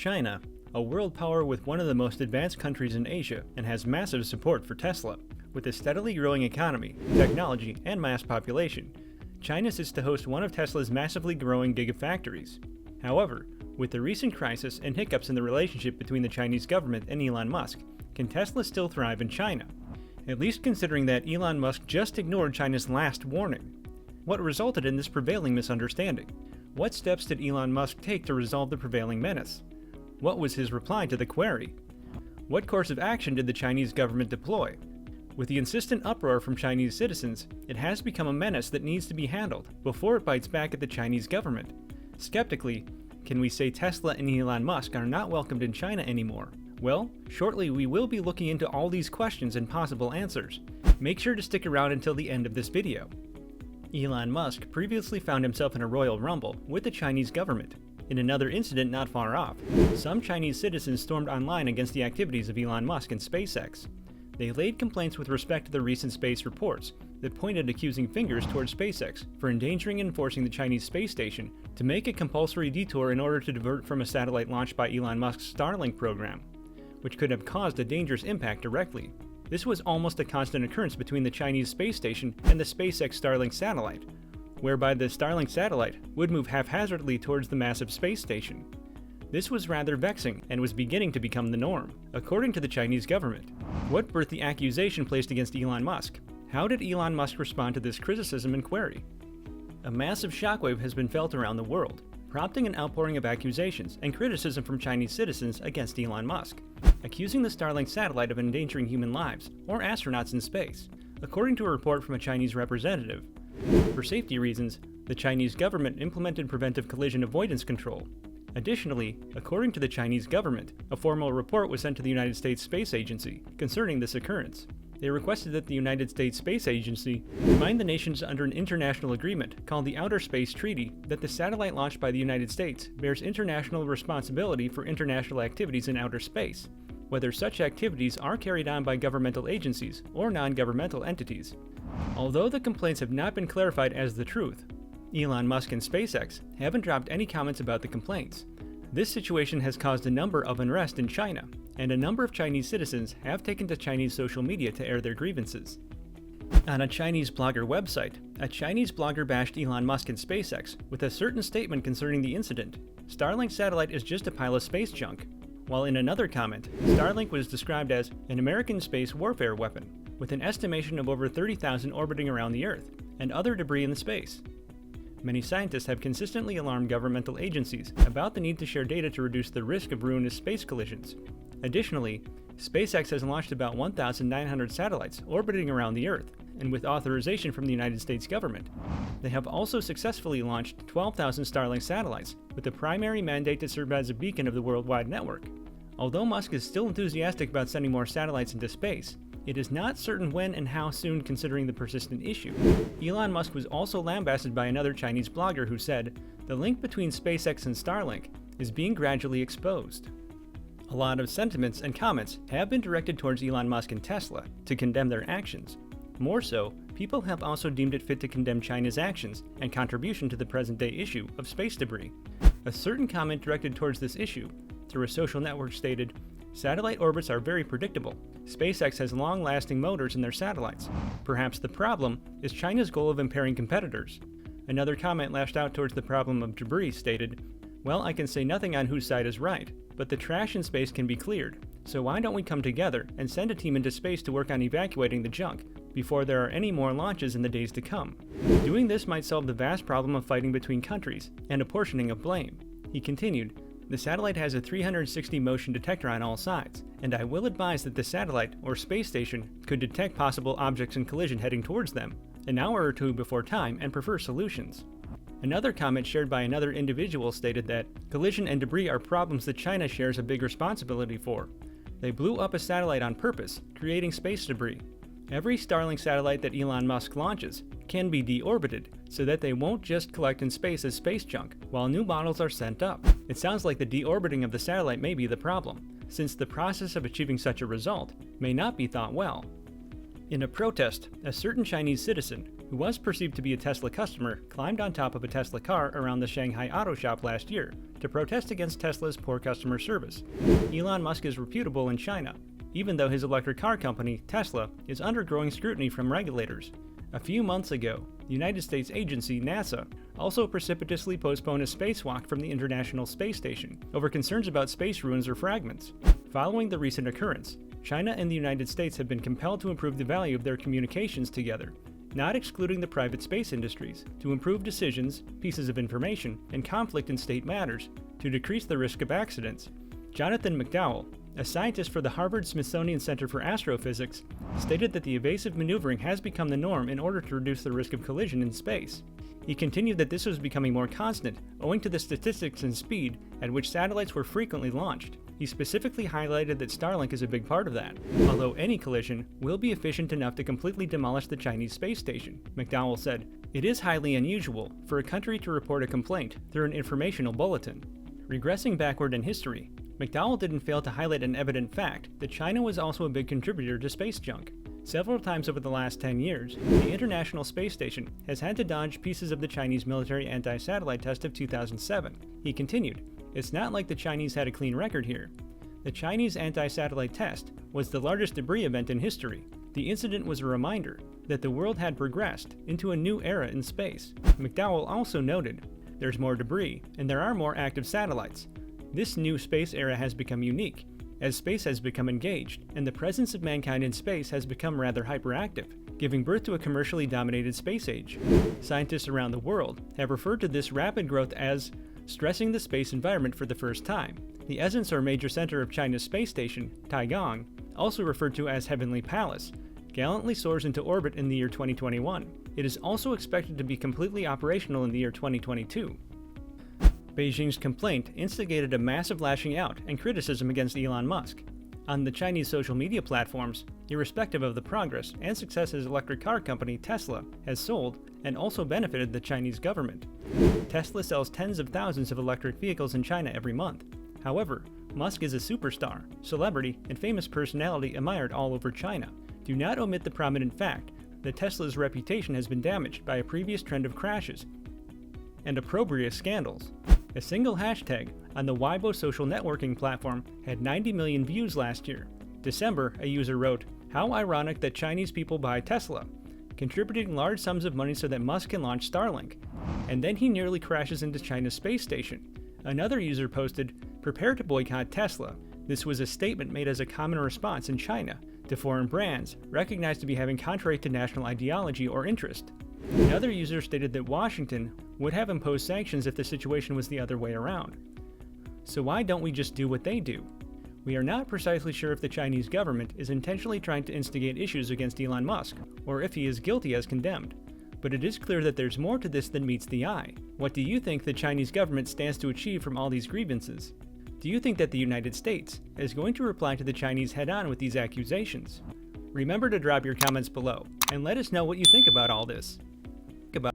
China, a world power with one of the most advanced countries in Asia and has massive support for Tesla. With a steadily growing economy, technology, and mass population, China sits to host one of Tesla's massively growing Gigafactories. However, with the recent crisis and hiccups in the relationship between the Chinese government and Elon Musk, can Tesla still thrive in China? At least considering that Elon Musk just ignored China's last warning. What resulted in this prevailing misunderstanding? What steps did Elon Musk take to resolve the prevailing menace? What was his reply to the query? What course of action did the Chinese government deploy? With the insistent uproar from Chinese citizens, it has become a menace that needs to be handled before it bites back at the Chinese government. Skeptically, can we say Tesla and Elon Musk are not welcomed in China anymore? Well, shortly we will be looking into all these questions and possible answers. Make sure to stick around until the end of this video. Elon Musk previously found himself in a royal rumble with the Chinese government. In another incident not far off, some Chinese citizens stormed online against the activities of Elon Musk and SpaceX. They laid complaints with respect to the recent space reports that pointed accusing fingers towards SpaceX for endangering and forcing the Chinese space station to make a compulsory detour in order to divert from a satellite launched by Elon Musk's Starlink program, which could have caused a dangerous impact directly. This was almost a constant occurrence between the Chinese space station and the SpaceX Starlink satellite, whereby the Starlink satellite would move haphazardly towards the massive space station. This was rather vexing and was beginning to become the norm, according to the Chinese government. What birthed the accusation placed against Elon Musk? How did Elon Musk respond to this criticism and query? A massive shockwave has been felt around the world, prompting an outpouring of accusations and criticism from Chinese citizens against Elon Musk, accusing the Starlink satellite of endangering human lives or astronauts in space, according to a report from a Chinese representative. For safety reasons, the Chinese government implemented preventive collision avoidance control. Additionally, according to the Chinese government, a formal report was sent to the United States Space Agency concerning this occurrence. They requested that the United States Space Agency remind the nations under an international agreement called the Outer Space Treaty that the satellite launched by the United States bears international responsibility for international activities in outer space, whether such activities are carried on by governmental agencies or non-governmental entities. Although the complaints have not been clarified as the truth, Elon Musk and SpaceX haven't dropped any comments about the complaints. This situation has caused a number of unrest in China, and a number of Chinese citizens have taken to Chinese social media to air their grievances. On a Chinese blogger website, a Chinese blogger bashed Elon Musk and SpaceX with a certain statement concerning the incident. Starlink satellite is just a pile of space junk. While in another comment, Starlink was described as an American space warfare weapon, with an estimation of over 30,000 orbiting around the Earth, and other debris in the space. Many scientists have consistently alarmed governmental agencies about the need to share data to reduce the risk of ruinous space collisions. Additionally, SpaceX has launched about 1,900 satellites orbiting around the Earth, and with authorization from the United States government. They have also successfully launched 12,000 Starlink satellites, with the primary mandate to serve as a beacon of the worldwide network. Although Musk is still enthusiastic about sending more satellites into space, it is not certain when and how soon considering the persistent issue. Elon Musk was also lambasted by another Chinese blogger who said, the link between SpaceX and Starlink is being gradually exposed. A lot of sentiments and comments have been directed towards Elon Musk and Tesla to condemn their actions. More so, people have also deemed it fit to condemn China's actions and contribution to the present-day issue of space debris. A certain comment directed towards this issue through a social network stated, satellite orbits are very predictable. SpaceX has long-lasting motors in their satellites. Perhaps the problem is China's goal of impairing competitors. Another comment lashed out towards the problem of debris stated, well, I can say nothing on whose side is right, but the trash in space can be cleared. So why don't we come together and send a team into space to work on evacuating the junk before there are any more launches in the days to come? Doing this might solve the vast problem of fighting between countries and apportioning of blame. He continued, the satellite has a 360 motion detector on all sides, and I will advise that the satellite or space station could detect possible objects in collision heading towards them an hour or two before time and prefer solutions. Another comment shared by another individual stated that collision and debris are problems that China shares a big responsibility for. They blew up a satellite on purpose, creating space debris. Every Starlink satellite that Elon Musk launches can be deorbited so that they won't just collect in space as space junk while new models are sent up. It sounds like the deorbiting of the satellite may be the problem, since the process of achieving such a result may not be thought well. In a protest, a certain Chinese citizen who was perceived to be a Tesla customer, climbed on top of a Tesla car around the Shanghai auto shop last year to protest against Tesla's poor customer service. Elon Musk is reputable in China, even though his electric car company, Tesla, is under growing scrutiny from regulators. A few months ago, the United States agency NASA also precipitously postponed a spacewalk from the International Space Station over concerns about space ruins or fragments. Following the recent occurrence, China and the United States have been compelled to improve the value of their communications together, not excluding the private space industries, to improve decisions, pieces of information, and conflict in state matters, to decrease the risk of accidents. Jonathan McDowell, a scientist for the Harvard-Smithsonian Center for Astrophysics, stated that the evasive maneuvering has become the norm in order to reduce the risk of collision in space. He continued that this was becoming more constant, owing to the statistics and speed at which satellites were frequently launched. He specifically highlighted that Starlink is a big part of that, although any collision will be efficient enough to completely demolish the Chinese space station. McDowell said, "It is highly unusual for a country to report a complaint through an informational bulletin." Regressing backward in history, McDowell didn't fail to highlight an evident fact that China was also a big contributor to space junk. Several times over the last 10 years, the International Space Station has had to dodge pieces of the Chinese military anti-satellite test of 2007. He continued, "It's not like the Chinese had a clean record here. The Chinese anti-satellite test was the largest debris event in history. The incident was a reminder that the world had progressed into a new era in space." McDowell also noted, "There's more debris, and there are more active satellites. This new space era has become unique, as space has become engaged, and the presence of mankind in space has become rather hyperactive, giving birth to a commercially dominated space age." Scientists around the world have referred to this rapid growth as stressing the space environment for the first time. The essence or major center of China's space station, Taigong, also referred to as Heavenly Palace, gallantly soars into orbit in the year 2021. It is also expected to be completely operational in the year 2022. Beijing's complaint instigated a massive lashing out and criticism against Elon Musk. On the Chinese social media platforms, irrespective of the progress and success his electric car company Tesla has sold and also benefited the Chinese government. Tesla sells tens of thousands of electric vehicles in China every month. However, Musk is a superstar, celebrity, and famous personality admired all over China. Do not omit the prominent fact that Tesla's reputation has been damaged by a previous trend of crashes and opprobrious scandals. A single hashtag on the Weibo social networking platform had 90 million views last year. December, a user wrote, "How ironic that Chinese people buy Tesla, contributing large sums of money so that Musk can launch Starlink. And then he nearly crashes into China's space station." Another user posted, "Prepare to boycott Tesla." This was a statement made as a common response in China to foreign brands recognized to be having contrary to national ideology or interest. Another user stated that Washington would have imposed sanctions if the situation was the other way around. So why don't we just do what they do? We are not precisely sure if the Chinese government is intentionally trying to instigate issues against Elon Musk, or if he is guilty as condemned. But it is clear that there's more to this than meets the eye. What do you think the Chinese government stands to achieve from all these grievances? Do you think that the United States is going to reply to the Chinese head-on with these accusations? Remember to drop your comments below, and let us know what you think about all this. Goodbye.